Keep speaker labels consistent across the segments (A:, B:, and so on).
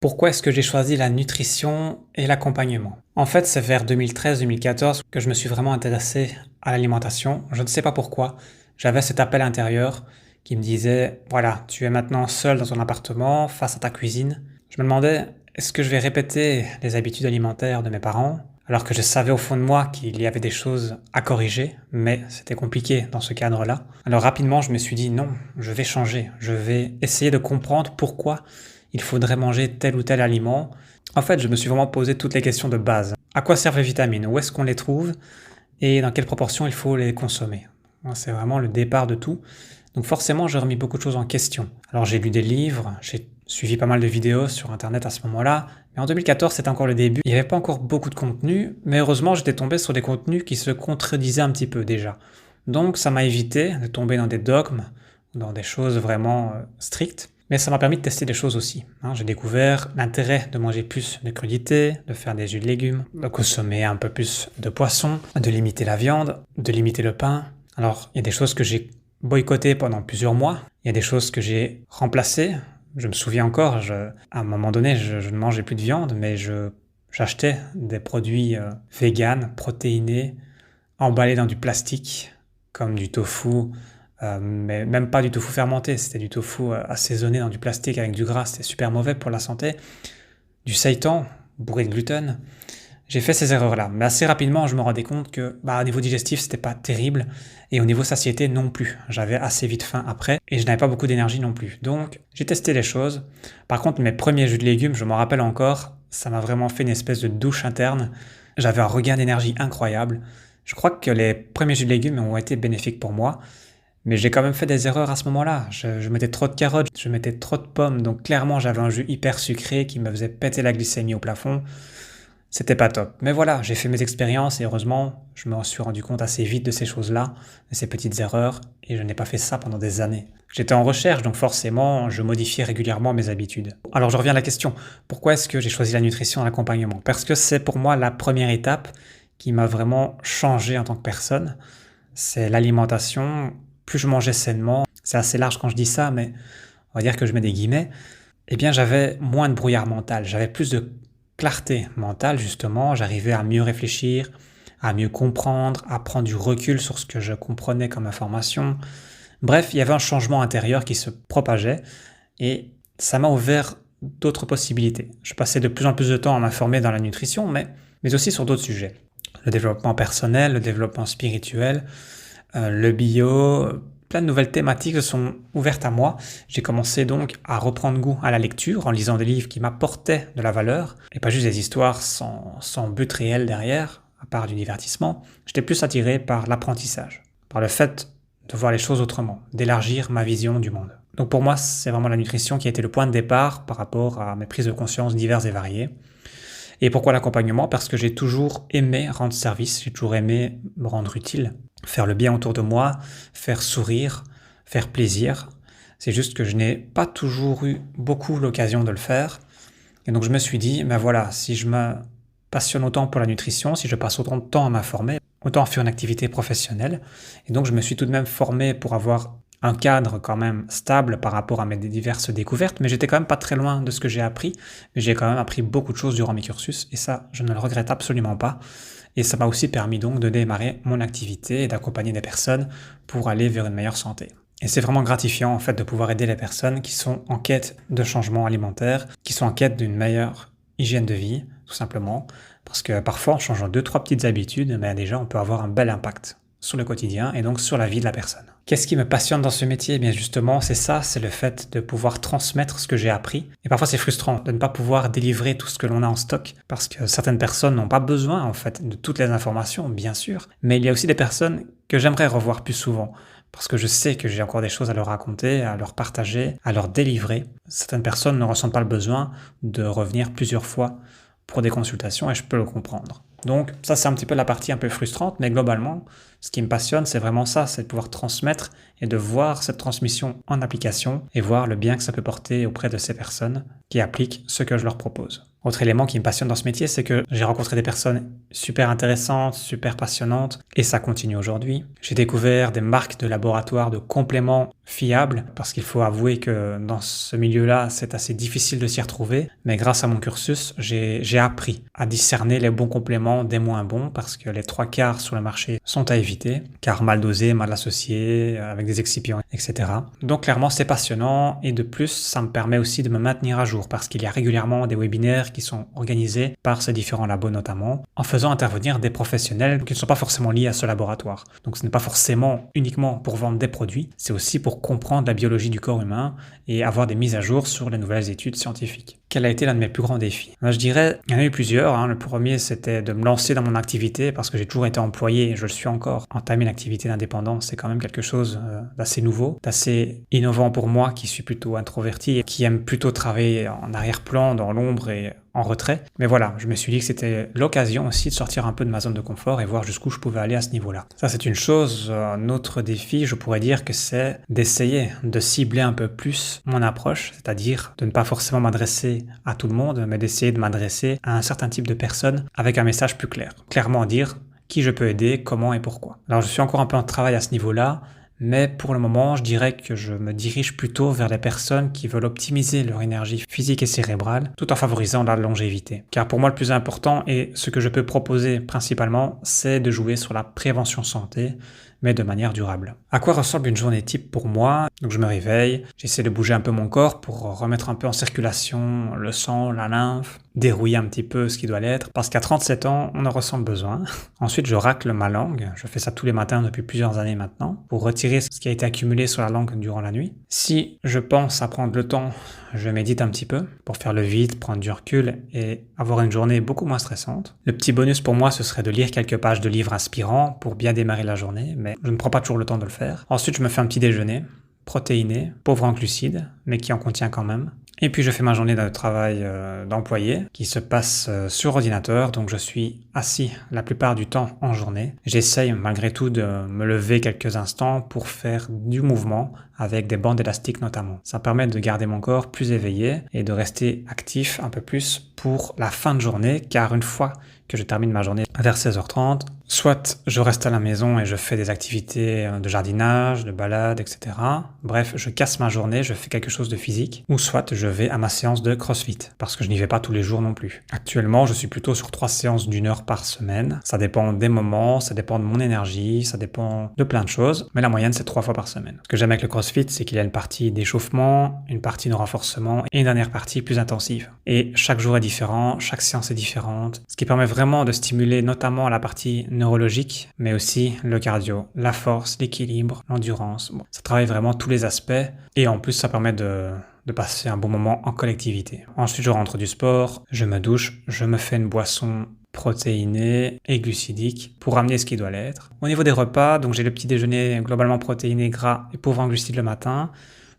A: Pourquoi est-ce que j'ai choisi la nutrition et l'accompagnement? En fait, c'est vers 2013-2014 que je me suis vraiment intéressé à l'alimentation. Je ne sais pas pourquoi. J'avais cet appel intérieur qui me disait, voilà, tu es maintenant seul dans ton appartement, face à ta cuisine. Je me demandais, est-ce que je vais répéter les habitudes alimentaires de mes parents? Alors que je savais au fond de moi qu'il y avait des choses à corriger, mais c'était compliqué dans ce cadre-là. Alors rapidement, je me suis dit, non, je vais changer. Je vais essayer de comprendre pourquoi il faudrait manger tel ou tel aliment. En fait, je me suis vraiment posé toutes les questions de base. À quoi servent les vitamines? Où est-ce qu'on les trouve? Et dans quelle proportion il faut les consommer? C'est vraiment le départ de tout. Donc forcément, j'ai remis beaucoup de choses en question. Alors j'ai lu des livres, j'ai suivi pas mal de vidéos sur Internet à ce moment-là, mais en 2014, c'était encore le début. Il n'y avait pas encore beaucoup de contenu, mais heureusement, j'étais tombé sur des contenus qui se contredisaient un petit peu déjà. Donc ça m'a évité de tomber dans des dogmes, dans des choses vraiment strictes. Mais ça m'a permis de tester des choses aussi. J'ai découvert l'intérêt de manger plus de crudités, de faire des jus de légumes, de consommer un peu plus de poisson, de limiter la viande, de limiter le pain. Alors, il y a des choses que j'ai boycottées pendant plusieurs mois. Il y a des choses que j'ai remplacées. Je me souviens encore, à un moment donné, je ne mangeais plus de viande, mais j'achetais des produits véganes, protéinés, emballés dans du plastique, comme du tofu, mais même pas du tofu fermenté, c'était du tofu assaisonné dans du plastique avec du gras, c'était super mauvais pour la santé. Du seitan, bourré de gluten. J'ai fait ces erreurs-là, mais assez rapidement, je me rendais compte que au niveau digestif, c'était pas terrible, et au niveau satiété non plus. J'avais assez vite faim après, et je n'avais pas beaucoup d'énergie non plus. Donc, j'ai testé les choses. Par contre, mes premiers jus de légumes, je m'en rappelle encore, ça m'a vraiment fait une espèce de douche interne. J'avais un regain d'énergie incroyable. Je crois que les premiers jus de légumes ont été bénéfiques pour moi, mais j'ai quand même fait des erreurs à ce moment-là. Je mettais trop de carottes, je mettais trop de pommes, donc clairement j'avais un jus hyper sucré qui me faisait péter la glycémie au plafond. C'était pas top. Mais voilà, j'ai fait mes expériences et heureusement, je me suis rendu compte assez vite de ces choses-là, de ces petites erreurs, et je n'ai pas fait ça pendant des années. J'étais en recherche, donc forcément, je modifiais régulièrement mes habitudes. Alors je reviens à la question, pourquoi est-ce que j'ai choisi la nutrition et l'accompagnement? Parce que c'est pour moi la première étape qui m'a vraiment changé en tant que personne. C'est l'alimentation. Plus je mangeais sainement, c'est assez large quand je dis ça, mais on va dire que je mets des guillemets, eh bien j'avais moins de brouillard mental, j'avais plus de clarté mentale justement, j'arrivais à mieux réfléchir, à mieux comprendre, à prendre du recul sur ce que je comprenais comme information. Bref, il y avait un changement intérieur qui se propageait et ça m'a ouvert d'autres possibilités. Je passais de plus en plus de temps à m'informer dans la nutrition, mais aussi sur d'autres sujets. Le développement personnel, le développement spirituel, le bio, plein de nouvelles thématiques se sont ouvertes à moi. J'ai commencé donc à reprendre goût à la lecture en lisant des livres qui m'apportaient de la valeur et pas juste des histoires sans but réel derrière, à part du divertissement. J'étais plus attiré par l'apprentissage, par le fait de voir les choses autrement, d'élargir ma vision du monde. Donc pour moi, c'est vraiment la nutrition qui a été le point de départ par rapport à mes prises de conscience diverses et variées. Et pourquoi l'accompagnement? Parce que j'ai toujours aimé rendre service, j'ai toujours aimé me rendre utile, faire le bien autour de moi, faire sourire, faire plaisir. C'est juste que je n'ai pas toujours eu beaucoup l'occasion de le faire. Et donc je me suis dit, ben voilà, si je me passionne autant pour la nutrition, si je passe autant de temps à m'informer, autant faire une activité professionnelle. Et donc je me suis tout de même formé pour avoir un cadre quand même stable par rapport à mes diverses découvertes, mais j'étais quand même pas très loin de ce que j'ai appris. Mais j'ai quand même appris beaucoup de choses durant mes cursus, et ça, je ne le regrette absolument pas. Et ça m'a aussi permis donc de démarrer mon activité et d'accompagner des personnes pour aller vers une meilleure santé. Et c'est vraiment gratifiant en fait de pouvoir aider les personnes qui sont en quête de changement alimentaire, qui sont en quête d'une meilleure hygiène de vie, tout simplement. Parce que parfois, en changeant 2-3 petites habitudes, déjà on peut avoir un bel impact sur le quotidien et donc sur la vie de la personne. Qu'est-ce qui me passionne dans ce métier? Eh bien justement, c'est ça, c'est le fait de pouvoir transmettre ce que j'ai appris. Et parfois c'est frustrant de ne pas pouvoir délivrer tout ce que l'on a en stock, parce que certaines personnes n'ont pas besoin en fait de toutes les informations, bien sûr. Mais il y a aussi des personnes que j'aimerais revoir plus souvent, parce que je sais que j'ai encore des choses à leur raconter, à leur partager, à leur délivrer. Certaines personnes ne ressentent pas le besoin de revenir plusieurs fois pour des consultations et je peux le comprendre. Donc ça c'est un petit peu la partie un peu frustrante, mais globalement, ce qui me passionne c'est vraiment ça, c'est de pouvoir transmettre et de voir cette transmission en application et voir le bien que ça peut porter auprès de ces personnes qui appliquent ce que je leur propose. Autre élément qui me passionne dans ce métier, c'est que j'ai rencontré des personnes super intéressantes, super passionnantes, et ça continue aujourd'hui. J'ai découvert des marques de laboratoire de compléments fiables, parce qu'il faut avouer que dans ce milieu-là, c'est assez difficile de s'y retrouver. Mais grâce à mon cursus, j'ai appris à discerner les bons compléments des moins bons, parce que les 3/4 sur le marché sont à éviter, car mal dosés, mal associés, avec des excipients, etc. Donc clairement, c'est passionnant, et de plus, ça me permet aussi de me maintenir à jour, parce qu'il y a régulièrement des webinaires qui sont organisés par ces différents labos notamment, en faisant intervenir des professionnels qui ne sont pas forcément liés à ce laboratoire. Donc ce n'est pas forcément uniquement pour vendre des produits, c'est aussi pour comprendre la biologie du corps humain et avoir des mises à jour sur les nouvelles études scientifiques. Quel a été l'un de mes plus grands défis? Je dirais, il y en a eu plusieurs. Le premier, c'était de me lancer dans mon activité parce que j'ai toujours été employé et je le suis encore. Entamer une activité d'indépendant, c'est quand même quelque chose d'assez nouveau, d'assez innovant pour moi qui suis plutôt introverti et qui aime plutôt travailler en arrière-plan, dans l'ombre et en retrait. Mais voilà, je me suis dit que c'était l'occasion aussi de sortir un peu de ma zone de confort et voir jusqu'où je pouvais aller à ce niveau-là. Ça, c'est une chose. Un autre défi, je pourrais dire que c'est d'essayer de cibler un peu plus mon approche, c'est-à-dire de ne pas forcément m'adresser à tout le monde, mais d'essayer de m'adresser à un certain type de personnes avec un message plus clair. Clairement dire qui je peux aider, comment et pourquoi. Alors, je suis encore un peu en travail à ce niveau-là, mais pour le moment, je dirais que je me dirige plutôt vers les personnes qui veulent optimiser leur énergie physique et cérébrale tout en favorisant la longévité. Car pour moi, le plus important et ce que je peux proposer principalement, c'est de jouer sur la prévention santé, mais de manière durable. À quoi ressemble une journée type pour moi? Donc je me réveille, j'essaie de bouger un peu mon corps pour remettre un peu en circulation le sang, la lymphe, dérouiller un petit peu ce qui doit l'être, parce qu'à 37 ans, on en ressent le besoin. Ensuite, je racle ma langue, je fais ça tous les matins depuis plusieurs années maintenant, pour retirer ce qui a été accumulé sur la langue durant la nuit. Si je pense à prendre le temps, je médite un petit peu pour faire le vide, prendre du recul et avoir une journée beaucoup moins stressante. Le petit bonus pour moi, ce serait de lire quelques pages de livres inspirants pour bien démarrer la journée, mais je ne prends pas toujours le temps de le faire. Ensuite, je me fais un petit déjeuner, protéiné, pauvre en glucides, mais qui en contient quand même. Et puis je fais ma journée de travail d'employé qui se passe sur ordinateur, donc je suis assis la plupart du temps en journée. J'essaye malgré tout de me lever quelques instants pour faire du mouvement avec des bandes élastiques notamment. Ça permet de garder mon corps plus éveillé et de rester actif un peu plus pour la fin de journée, car une fois que je termine ma journée vers 16h30, soit je reste à la maison et je fais des activités de jardinage, de balade, etc. Bref, je casse ma journée, je fais quelque chose de physique, ou soit je vais à ma séance de CrossFit, parce que je n'y vais pas tous les jours non plus. Actuellement, je suis plutôt sur 3 séances d'1 heure par semaine. Ça dépend des moments, ça dépend de mon énergie, ça dépend de plein de choses, mais la moyenne c'est 3 fois par semaine. Ce que j'aime avec le CrossFit, c'est qu'il y a une partie d'échauffement, une partie de renforcement et une dernière partie plus intensive. Et chaque jour est différent, chaque séance est différente, ce qui permet vraiment de stimuler notamment la partie neurologique, mais aussi le cardio, la force, l'équilibre, l'endurance. Bon, ça travaille vraiment tous les aspects et en plus ça permet de passer un bon moment en collectivité. Ensuite, je rentre du sport, je me douche, je me fais une boisson protéinée et glucidique pour ramener ce qui doit l'être. Au niveau des repas, donc j'ai le petit déjeuner globalement protéiné, gras et pauvre en glucides le matin.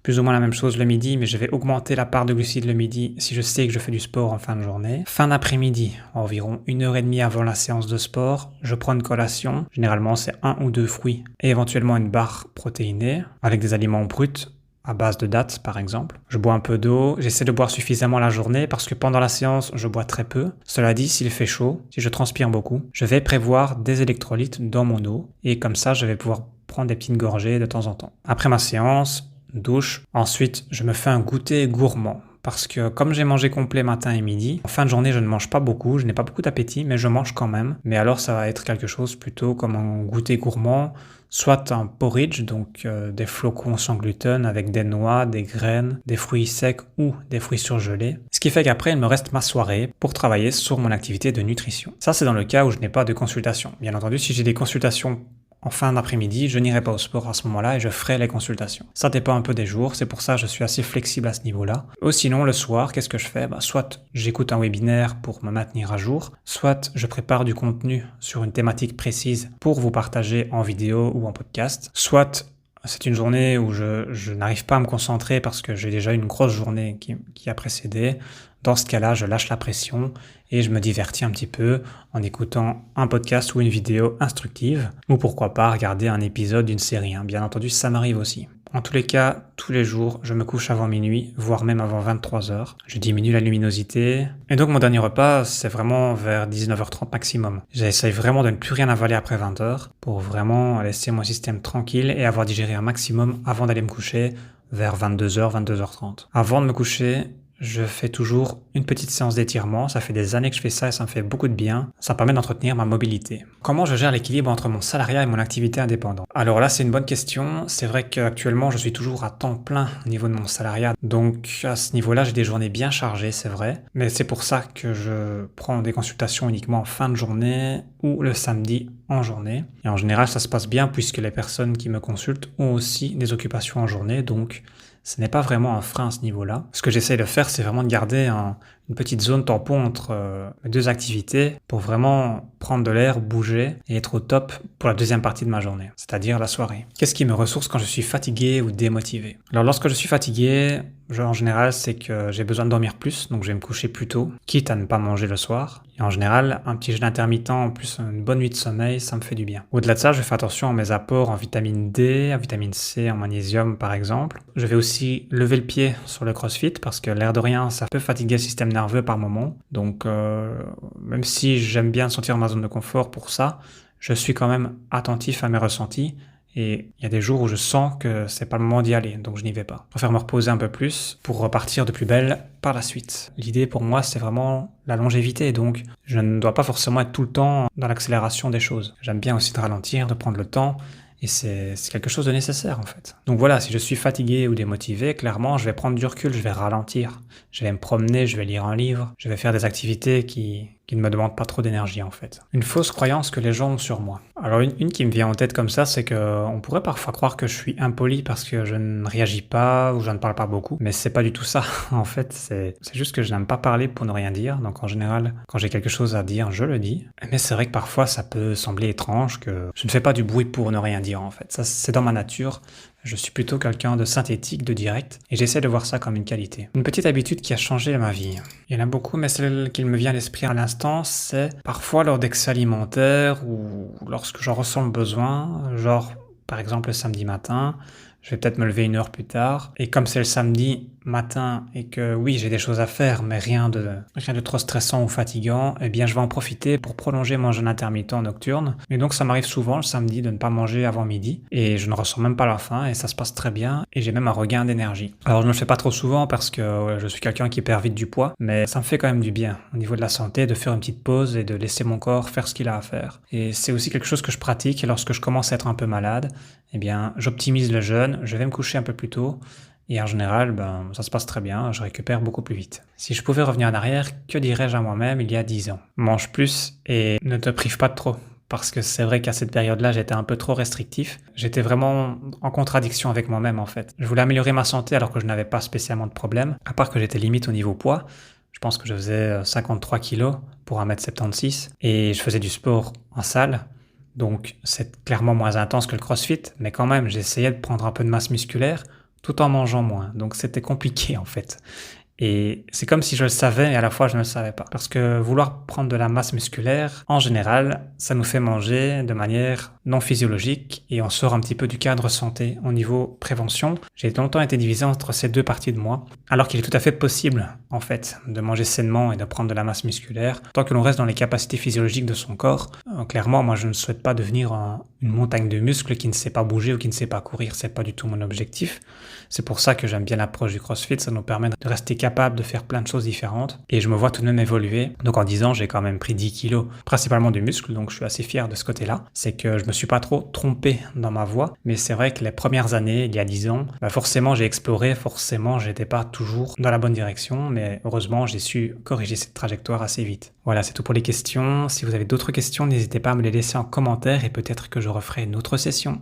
A: Plus ou moins la même chose le midi, mais je vais augmenter la part de glucides le midi si je sais que je fais du sport en fin de journée. Fin d'après-midi, environ 1h30 avant la séance de sport, je prends une collation. Généralement, c'est 1 ou 2 fruits et éventuellement une barre protéinée avec des aliments bruts à base de dattes par exemple. Je bois un peu d'eau, j'essaie de boire suffisamment la journée parce que pendant la séance, je bois très peu. Cela dit, s'il fait chaud, si je transpire beaucoup, je vais prévoir des électrolytes dans mon eau et comme ça, je vais pouvoir prendre des petites gorgées de temps en temps. Après ma séance, douche. Ensuite, je me fais un goûter gourmand. Parce que comme j'ai mangé complet matin et midi, en fin de journée, je ne mange pas beaucoup, je n'ai pas beaucoup d'appétit, mais je mange quand même. Mais alors, ça va être quelque chose plutôt comme un goûter gourmand, soit un porridge, donc des flocons sans gluten avec des noix, des graines, des fruits secs ou des fruits surgelés. Ce qui fait qu'après, il me reste ma soirée pour travailler sur mon activité de nutrition. Ça, c'est dans le cas où je n'ai pas de consultation. Bien entendu, si j'ai des consultations en fin d'après-midi, je n'irai pas au sport à ce moment-là et je ferai les consultations. Ça dépend un peu des jours, c'est pour ça que je suis assez flexible à ce niveau-là. Ou sinon, le soir, qu'est-ce que je fais? Soit j'écoute un webinaire pour me maintenir à jour, soit je prépare du contenu sur une thématique précise pour vous partager en vidéo ou en podcast, soit c'est une journée où je n'arrive pas à me concentrer parce que j'ai déjà eu une grosse journée qui a précédé. Dans ce cas-là, je lâche la pression et je me divertis un petit peu en écoutant un podcast ou une vidéo instructive, ou pourquoi pas regarder un épisode d'une série. Bien entendu, ça m'arrive aussi. En tous les cas, tous les jours, je me couche avant minuit, voire même avant 23h. Je diminue la luminosité. Et donc mon dernier repas, c'est vraiment vers 19h30 maximum. J'essaye vraiment de ne plus rien avaler après 20h pour vraiment laisser mon système tranquille et avoir digéré un maximum avant d'aller me coucher vers 22h, 22h30. Avant de me coucher, je fais toujours une petite séance d'étirement. Ça fait des années que je fais ça et ça me fait beaucoup de bien. Ça me permet d'entretenir ma mobilité. Comment je gère l'équilibre entre mon salariat et mon activité indépendante? Alors là, c'est une bonne question. C'est vrai qu'actuellement, je suis toujours à temps plein au niveau de mon salariat. Donc à ce niveau-là, j'ai des journées bien chargées, c'est vrai. Mais c'est pour ça que je prends des consultations uniquement en fin de journée ou le samedi en journée. Et en général, ça se passe bien puisque les personnes qui me consultent ont aussi des occupations en journée. Donc ce n'est pas vraiment un frein à ce niveau-là. Ce que j'essaye de faire, c'est vraiment de garder une petite zone tampon entre mes deux activités pour vraiment prendre de l'air, bouger et être au top pour la deuxième partie de ma journée, c'est-à-dire la soirée. Qu'est-ce qui me ressource quand je suis fatigué ou démotivé? Alors lorsque je suis fatigué, en général, c'est que j'ai besoin de dormir plus, donc je vais me coucher plus tôt, quitte à ne pas manger le soir. Et en général, un petit jeûne intermittent plus une bonne nuit de sommeil, ça me fait du bien. Au-delà de ça, je fais attention à mes apports en vitamine D, en vitamine C, en magnésium par exemple. Je vais aussi lever le pied sur le CrossFit parce que l'air de rien, ça peut fatiguer le système nerveux par moment. Donc même si j'aime bien sortir de ma zone de confort pour ça, je suis quand même attentif à mes ressentis. Et il y a des jours où je sens que c'est pas le moment d'y aller, donc je n'y vais pas. Je préfère me reposer un peu plus pour repartir de plus belle par la suite. L'idée pour moi, c'est vraiment la longévité, donc je ne dois pas forcément être tout le temps dans l'accélération des choses. J'aime bien aussi de ralentir, de prendre le temps, et c'est quelque chose de nécessaire en fait. Donc voilà, si je suis fatigué ou démotivé, clairement, je vais prendre du recul, je vais ralentir. Je vais me promener, je vais lire un livre, je vais faire des activités qui ne me demandent pas trop d'énergie en fait. Une fausse croyance que les gens ont sur moi. Alors une qui me vient en tête comme ça, c'est que on pourrait parfois croire que je suis impoli parce que je ne réagis pas ou je ne parle pas beaucoup, mais c'est pas du tout ça. En fait, c'est juste que je n'aime pas parler pour ne rien dire. Donc en général, quand j'ai quelque chose à dire, je le dis. Mais c'est vrai que parfois ça peut sembler étrange que je ne fais pas du bruit pour ne rien dire en fait. Ça c'est dans ma nature. Je suis plutôt quelqu'un de synthétique, de direct, et j'essaie de voir ça comme une qualité. Une petite habitude qui a changé ma vie. Il y en a beaucoup, mais celle qui me vient à l'esprit à l'instant, c'est parfois lors d'excès alimentaires ou lorsque j'en ressens le besoin, genre par exemple le samedi matin, je vais peut-être me lever 1 heure plus tard, et comme c'est le samedi matin et que oui, j'ai des choses à faire, mais rien de trop stressant ou fatigant, eh bien je vais en profiter pour prolonger mon jeûne intermittent nocturne. Et donc ça m'arrive souvent le samedi de ne pas manger avant midi, et je ne ressens même pas la faim, et ça se passe très bien, et j'ai même un regain d'énergie. Alors je ne le fais pas trop souvent parce que je suis quelqu'un qui perd vite du poids, mais ça me fait quand même du bien au niveau de la santé de faire une petite pause et de laisser mon corps faire ce qu'il a à faire. Et c'est aussi quelque chose que je pratique, et lorsque je commence à être un peu malade, eh bien j'optimise le jeûne, je vais me coucher un peu plus tôt, et en général, ça se passe très bien, je récupère beaucoup plus vite. Si je pouvais revenir en arrière, que dirais-je à moi-même il y a 10 ans? Mange plus et ne te prive pas de trop. Parce que c'est vrai qu'à cette période-là, j'étais un peu trop restrictif. J'étais vraiment en contradiction avec moi-même en fait. Je voulais améliorer ma santé alors que je n'avais pas spécialement de problème, à part que j'étais limite au niveau poids. Je pense que je faisais 53 kilos pour 1m76 et je faisais du sport en salle. Donc c'est clairement moins intense que le CrossFit, mais quand même, j'essayais de prendre un peu de masse musculaire tout en mangeant moins. Donc c'était compliqué en fait. Et c'est comme si je le savais et à la fois je ne le savais pas. Parce que vouloir prendre de la masse musculaire, en général, ça nous fait manger de manière non physiologique et on sort un petit peu du cadre santé. Au niveau prévention, j'ai longtemps été divisé entre ces deux parties de moi, alors qu'il est tout à fait possible, en fait, de manger sainement et de prendre de la masse musculaire, tant que l'on reste dans les capacités physiologiques de son corps. Clairement, moi je ne souhaite pas devenir une montagne de muscles qui ne sait pas bouger ou qui ne sait pas courir, c'est pas du tout mon objectif. C'est pour ça que j'aime bien l'approche du CrossFit, ça nous permet de rester capable de faire plein de choses différentes et je me vois tout de même évoluer. Donc en 10 ans, j'ai quand même pris 10 kilos, principalement du muscle, donc je suis assez fier de ce côté-là. C'est que je me suis pas trop trompé dans ma voie, mais c'est vrai que les premières années, il y a 10 ans, forcément j'ai exploré, forcément j'étais pas toujours dans la bonne direction, mais heureusement j'ai su corriger cette trajectoire assez vite. Voilà, c'est tout pour les questions. Si vous avez d'autres questions, n'hésitez pas à me les laisser en commentaire et peut-être que je referai une autre session.